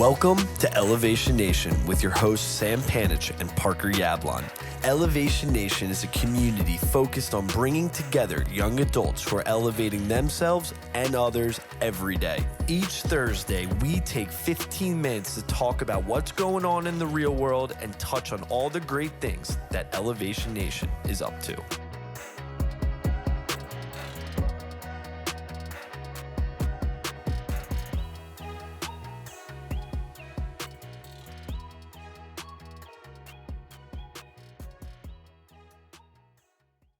Welcome to Elevation Nation with your hosts Sam Panich and Parker Yablon. Elevation Nation is a community focused on bringing together young adults who are elevating themselves and others every day. Each Thursday, we take 15 minutes to talk about what's going on in the real world and touch on all the great things that Elevation Nation is up to.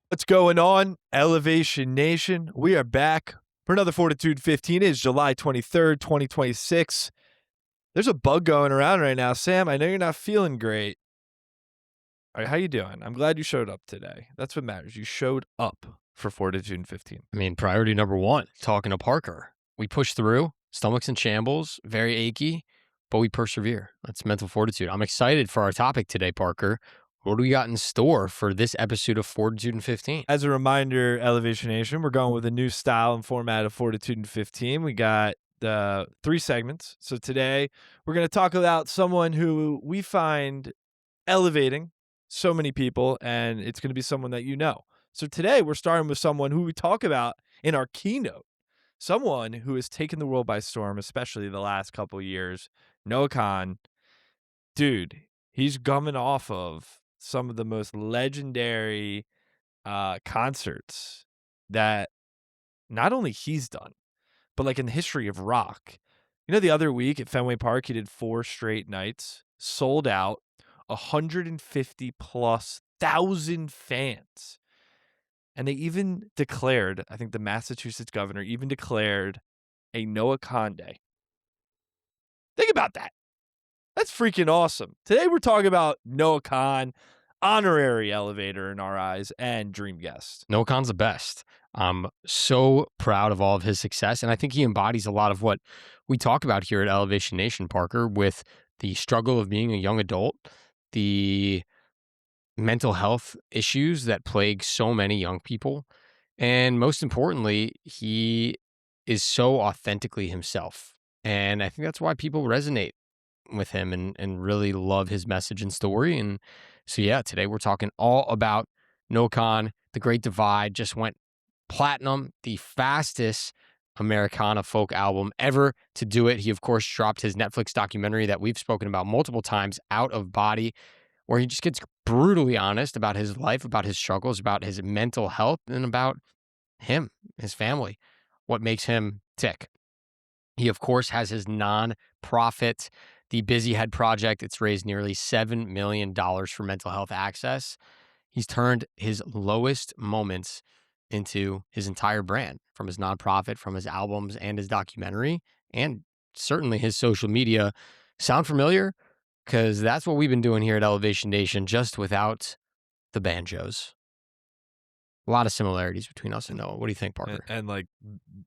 What's going on, Elevation Nation? We are back for another Fortitude 15. It is July 23rd, 2026. There's a bug going around right now. Sam, I know you're not feeling great. All right, how you doing? I'm glad you showed up today. That's what matters. You showed up for Fortitude 15. I mean, priority number one, talking to Parker. We push through, stomachs in shambles, very achy, but we persevere. That's mental fortitude. I'm excited for our topic today, Parker. What do we got in store for this episode of Fortitude 15? As a reminder, Elevation Nation, we're going with a new style and format of Fortitude 15. We got the 3 segments. So today we're going to talk about someone who we find elevating so many people, and it's going to be someone that you know. So today we're starting with someone who we talk about in our keynote, someone who has taken the world by storm, especially the last couple of years, Noah Kahan. Dude, he's coming off of some of the most legendary concerts that not only he's done, but like in the history of rock. You know, the other week at Fenway Park, he did 4 straight nights, sold out, 150 plus thousand fans. And they even declared, I think the Massachusetts governor even declared a Noah Kahan Day. Think about that. That's freaking awesome. Today we're talking about Noah Kahan, honorary elevator in our eyes, and dream guest. Noah Kahan's the best. I'm so proud of all of his success, and I think he embodies a lot of what we talk about here at Elevation Nation, Parker, with the struggle of being a young adult, the mental health issues that plague so many young people, and most importantly, he is so authentically himself. And I think that's why people resonate with him and really love his message and story. And so, yeah, today we're talking all about Noah Kahan. The Great Divide just went platinum, the fastest Americana folk album ever to do it. He, of course, dropped his Netflix documentary that we've spoken about multiple times, Out of Body, where he just gets brutally honest about his life, about his struggles, about his mental health, and about him, his family, what makes him tick. He, of course, has his non-profit, the Busy Head Project. It's raised nearly $7 million for mental health access. He's turned his lowest moments into his entire brand, from his nonprofit, from his albums and his documentary, and certainly his social media. Sound familiar? Because that's what we've been doing here at Elevation Nation, just without the banjos. A lot of similarities between us and Noah. What do you think, Parker? And like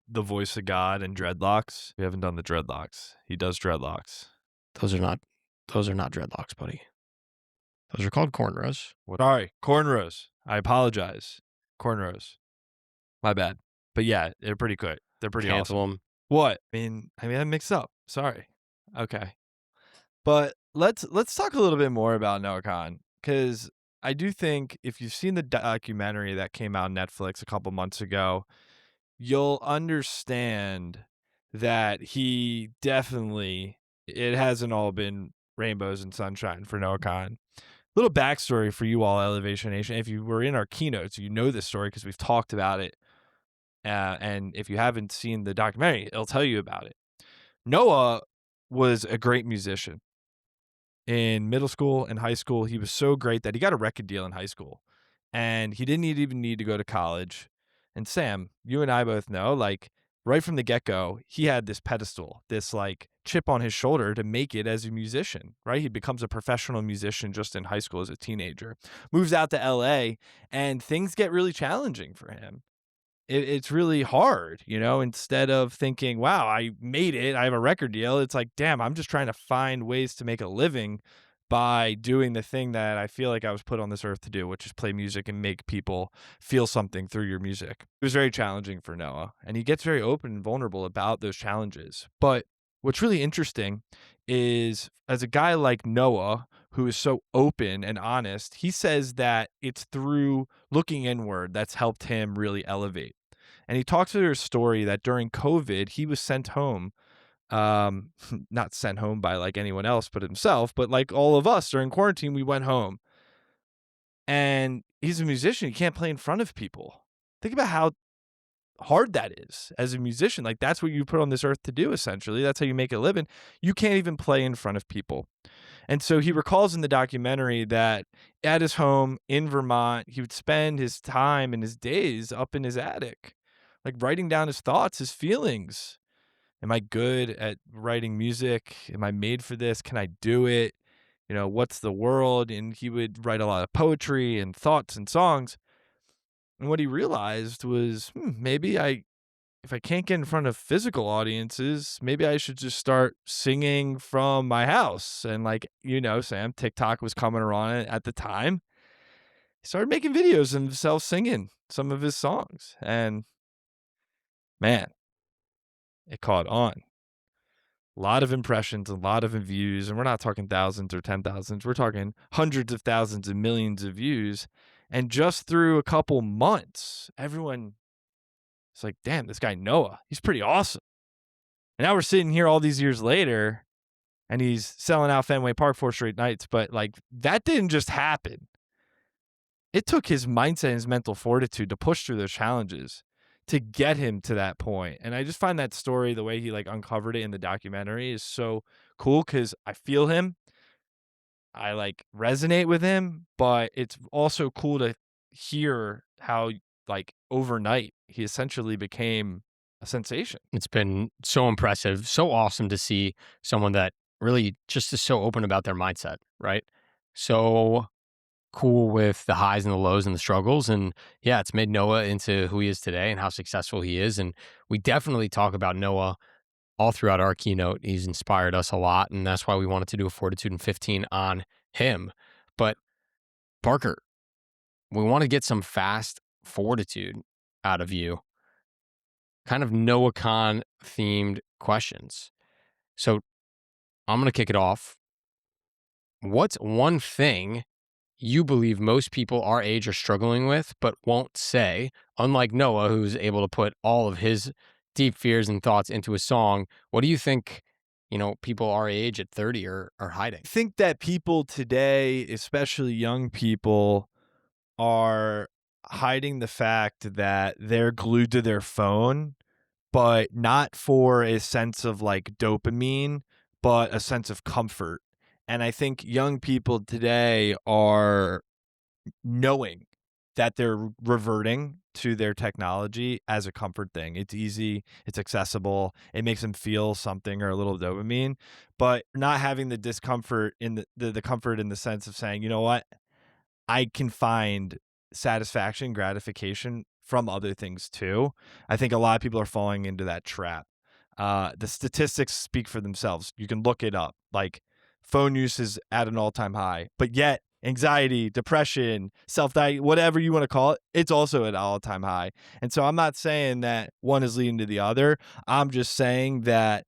the voice of God and dreadlocks. We haven't done the dreadlocks. He does dreadlocks. Those are not dreadlocks, buddy. Those are called cornrows. Sorry, cornrows. I apologize. Cornrows. My bad. But yeah, they're pretty good. They're pretty Cancel awesome. them. What? I mean, I mixed up. Sorry. Okay. But let's talk a little bit more about Noah Kahan, because I do think if you've seen the documentary that came out on Netflix a couple months ago, you'll understand that he definitely, it hasn't all been rainbows and sunshine for Noah Kahan. Little backstory for you all, Elevation Nation. If you were in our keynotes, you know this story because we've talked about it. And if you haven't seen the documentary, it'll tell you about it. Noah was a great musician. In middle school and high school, he was so great that he got a record deal in high school. And he didn't even need to go to college. And Sam, you and I both know, like, right from the get-go, he had this pedestal, this, like, chip on his shoulder to make it as a musician, right? He becomes a professional musician just in high school as a teenager. Moves out to L.A., and things get really challenging for him. It's really hard, you know, instead of thinking, wow, I made it, I have a record deal. It's like, damn, I'm just trying to find ways to make a living by doing the thing that I feel like I was put on this earth to do, which is play music and make people feel something through your music. It was very challenging for Noah, and he gets very open and vulnerable about those challenges. But what's really interesting is as a guy like Noah, who is so open and honest, he says that it's through looking inward that's helped him really elevate. And he talks through his story that during COVID, he was sent home, um, not sent home by like anyone else but himself, but like all of us during quarantine, we went home. And he's a musician, he can't play in front of people. Think about how hard that is as a musician. Like, that's what you put on this earth to do, essentially. That's how you make a living. You can't even play in front of people. And so he recalls in the documentary that at his home in Vermont, he would spend his time and his days up in his attic, like writing down his thoughts, his feelings. Am I good at writing music? Am I made for this? Can I do it? What's the world? And he would write a lot of poetry and thoughts and songs. And what he realized was, maybe if I can't get in front of physical audiences, maybe I should just start singing from my house. And like, Sam, TikTok was coming around at the time. He started making videos of himself singing some of his songs. And man, it caught on. A lot of impressions, a lot of views. And we're not talking thousands or 10,000s. We're talking hundreds of thousands and millions of views. And just through a couple months, everyone, it's like, damn, this guy Noah, he's pretty awesome. And now we're sitting here all these years later, and he's selling out Fenway Park 4 straight nights. But like, that didn't just happen. It took his mindset and his mental fortitude to push through those challenges to get him to that point. And I just find that story, the way he like uncovered it in the documentary, is so cool because I feel him. I like resonate with him, but it's also cool to hear how like overnight he essentially became a sensation. It's been so impressive, so awesome to see someone that really just is so open about their mindset, right? So cool with the highs and the lows and the struggles. And yeah, it's made Noah into who he is today and how successful he is. And we definitely talk about Noah all throughout our keynote. He's inspired us a lot. And that's why we wanted to do a Fortitude in 15 on him. But Parker, we want to get some fast fortitude out of you, kind of Noah Khan themed questions. So I'm going to kick it off. What's one thing you believe most people our age are struggling with, but won't say, unlike Noah, who's able to put all of his deep fears and thoughts into a song? What do you think, people our age at 30 are hiding? I think that people today, especially young people, are hiding the fact that they're glued to their phone, but not for a sense of like dopamine, but a sense of comfort. And I think young people today are knowing that they're reverting to their technology as a comfort thing. It's easy, it's accessible, it makes them feel something or a little dopamine, but not having the discomfort in the comfort in the sense of saying, you know what, I can find satisfaction, gratification from other things too. I think a lot of people are falling into that trap. The statistics speak for themselves. You can look it up. Like, phone use is at an all-time high, but yet anxiety, depression, self-doubt, whatever you want to call it, it's also at an all-time high. And so I'm not saying that one is leading to the other. I'm just saying that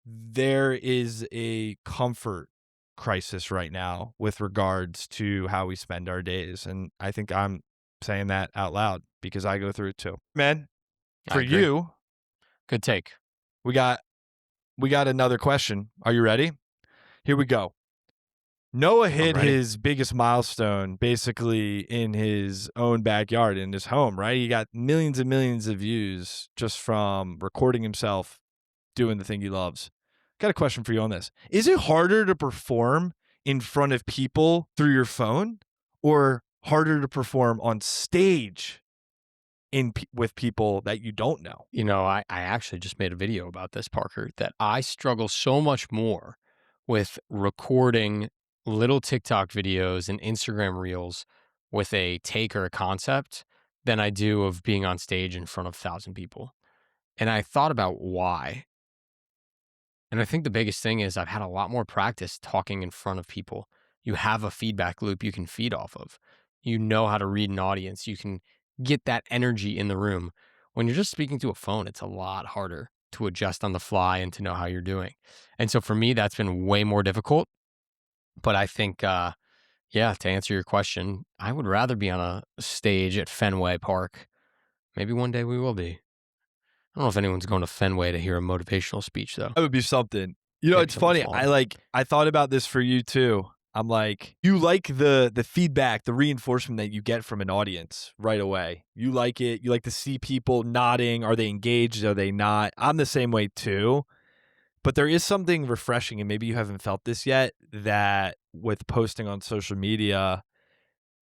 there is a comfort crisis right now with regards to how we spend our days. And I think I'm saying that out loud because I go through it too. Man, I for agree. you, Good take. we got another question. Are you ready? Here we go. Noah I'm hit ready. his biggest milestone basically in his own backyard in his home, right? He got millions and millions of views just from recording himself doing the thing he loves. Got a question for you on this. Is it harder to perform in front of people through your phone or harder to perform on stage with people that you don't know? I actually just made a video about this, Parker, that I struggle so much more with recording little TikTok videos and Instagram reels with a take or a concept than I do of being on stage in front of 1,000 people. And I thought about why. And I think the biggest thing is I've had a lot more practice talking in front of people. You have a feedback loop you can feed off of. You know how to read an audience. You can get that energy in the room. When you're just speaking to a phone, it's a lot harder. to adjust on the fly and to know how you're doing. And so for me, that's been way more difficult. But I think, yeah, to answer your question, I would rather be on a stage at Fenway Park. Maybe one day we will be. I don't know if anyone's going to Fenway to hear a motivational speech, though. That would be something. Maybe It's something funny. small. I thought about this for you too. I'm like, you like the feedback, the reinforcement that you get from an audience right away. You like it. You like to see people nodding. Are they engaged? Are they not? I'm the same way too. But there is something refreshing, and maybe you haven't felt this yet, that with posting on social media,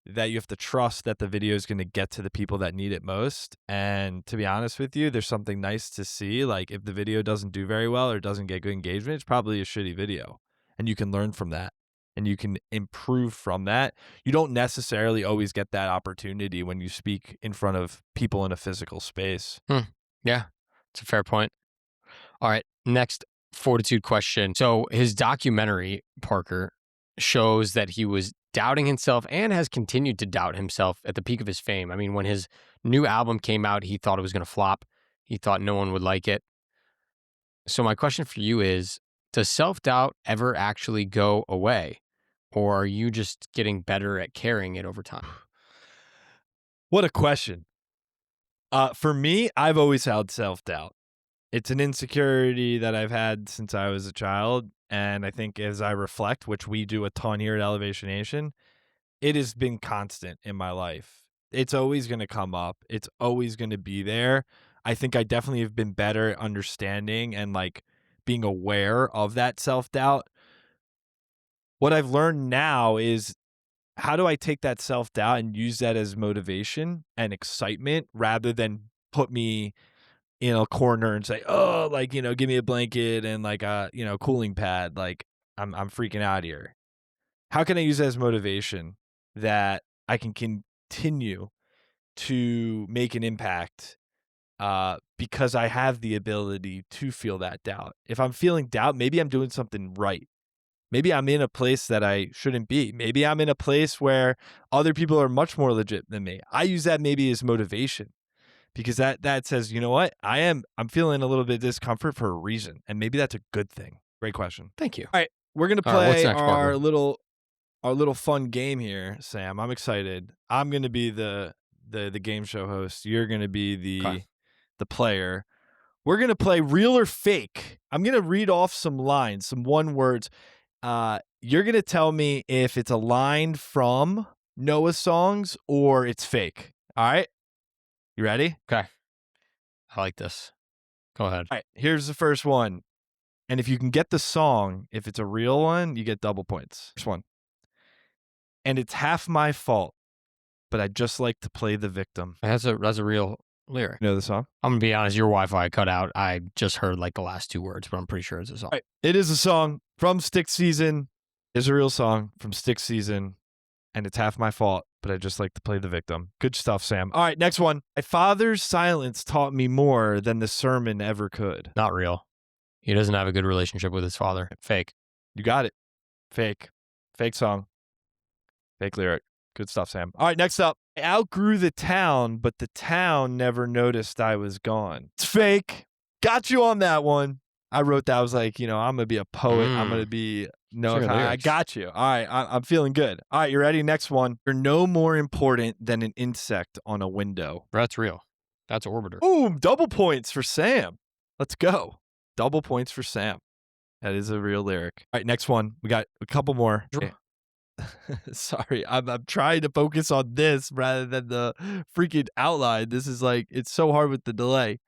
that you have to trust that the video is going to get to the people that need it most. And to be honest with you, there's something nice to see. Like if the video doesn't do very well or doesn't get good engagement, it's probably a shitty video. And you can learn from that and you can improve from that. You don't necessarily always get that opportunity when you speak in front of people in a physical space. Yeah, it's a fair point. All right, next Fortitude question. So his documentary, Parker, shows that he was doubting himself and has continued to doubt himself at the peak of his fame. I mean, when his new album came out, he thought it was going to flop. He thought no one would like it. So my question for you is, does self-doubt ever actually go away? Or are you just getting better at carrying it over time? What a question. For me, I've always had self-doubt. It's an insecurity that I've had since I was a child. And I think as I reflect, which we do a ton here at Elevation Nation, it has been constant in my life. It's always going to come up. It's always going to be there. I think I definitely have been better at understanding and like being aware of that self-doubt. What I've learned now is how do I take that self-doubt and use that as motivation and excitement rather than put me in a corner and say, "Oh, like, give me a blanket and like a, cooling pad. Like I'm freaking out here." How can I use that as motivation that I can continue to make an impact because I have the ability to feel that doubt. If I'm feeling doubt, maybe I'm doing something right. Maybe I'm in a place that I shouldn't be. Maybe I'm in a place where other people are much more legit than me. I use that maybe as motivation because that says, you know what? I'm feeling a little bit of discomfort for a reason, and maybe that's a good thing. Great question. Thank you. All right, we're gonna All right, what's play next, Parker? our little fun game here, Sam. I'm excited. I'm gonna be the game show host. You're gonna be Okay. the player. We're gonna play real or fake. I'm gonna read off some lines, some one words. You're gonna tell me if it's a line from Noah songs or it's fake. All right, you ready? Okay. I like this. Go ahead. All right, here's the first one. And if you can get the song, if it's a real one, you get double points. First one. And it's half my fault, but I just like to play the victim. That's a real lyric. You know the song? I'm gonna be honest, your Wi-Fi cut out. I just heard like the last two words, but I'm pretty sure it's a song. All right. It is a song from Stick Season. It's a real song from Stick Season. And it's half my fault, but I just like to play the victim. Good stuff, Sam. All right, next one. My father's silence taught me more than the sermon ever could. Not real. He doesn't have a good relationship with his father. Fake. You got it. Fake. Fake song. Fake lyric. Good stuff, Sam. All right, next up. I outgrew the town, but the town never noticed I was gone. It's fake. Got you on that one. I wrote that. I was like, I'm going to be a poet. I'm going to be Sure, I lyrics. got you. All right, I'm feeling good. All right, you ready? Next one. You're no more important than an insect on a window. That's real. That's Orbiter. Ooh, double points for Sam. Let's go. Double points for Sam. That is a real lyric. All right, next one. We got a couple more. Okay. Sorry, I'm trying to focus on this rather than the freaking outline. This is like, it's so hard with the delay.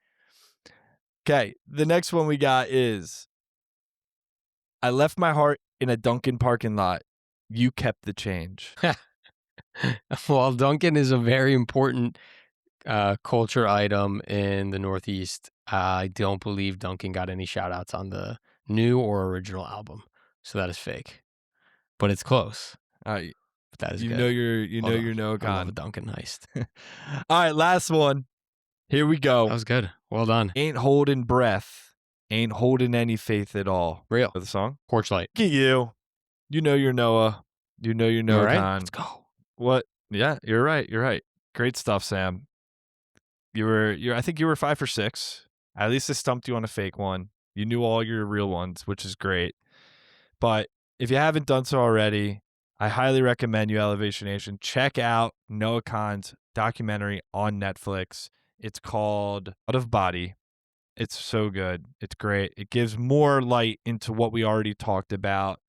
Okay, the next one we got is I left my heart in a Dunkin' parking lot. You kept the change. Well, Dunkin' is a very important culture item in the Northeast. I don't believe Dunkin' got any shout outs on the new or original album. So that is fake. But it's close. All right, But that is you good. know you're Noah I love a Kahan. Dunkin' heist. All right, last one. Here we go. That was good. Well done. Ain't holding breath. Ain't holding any faith at all. Real. For the song? Porch light. Look at you. You know you're Noah. You know you're You Noah all right? Kahan. Let's go. What? Yeah, you're right. You're right. Great stuff, Sam. I think you were 5 for 6. At least I stumped you on a fake one. You knew all your real ones, which is great. But if you haven't done so already, I highly recommend you, Elevation Nation. Check out Noah Kahan's documentary on Netflix. It's called Out of Body. It's so good. It's great. It gives more light into what we already talked about.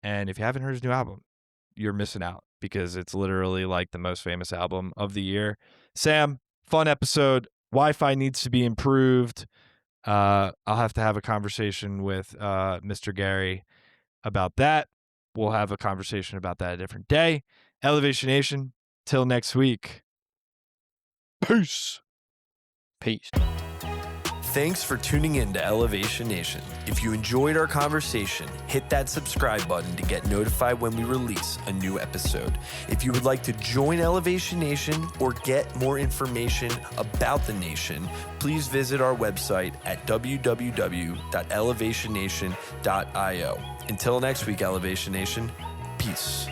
And if you haven't heard his new album, you're missing out because it's literally like the most famous album of the year. Sam, fun episode. Wi-Fi needs to be improved. I'll have to have a conversation with Mr. Gary about that. We'll have a conversation about that a different day. Elevation Nation, till next week. Peace. Peace. Thanks for tuning in to Elevation Nation. If you enjoyed our conversation, hit that subscribe button to get notified when we release a new episode. If you would like to join Elevation Nation or get more information about the nation, please visit our website at www.elevationnation.io. Until next week, Elevation Nation, peace.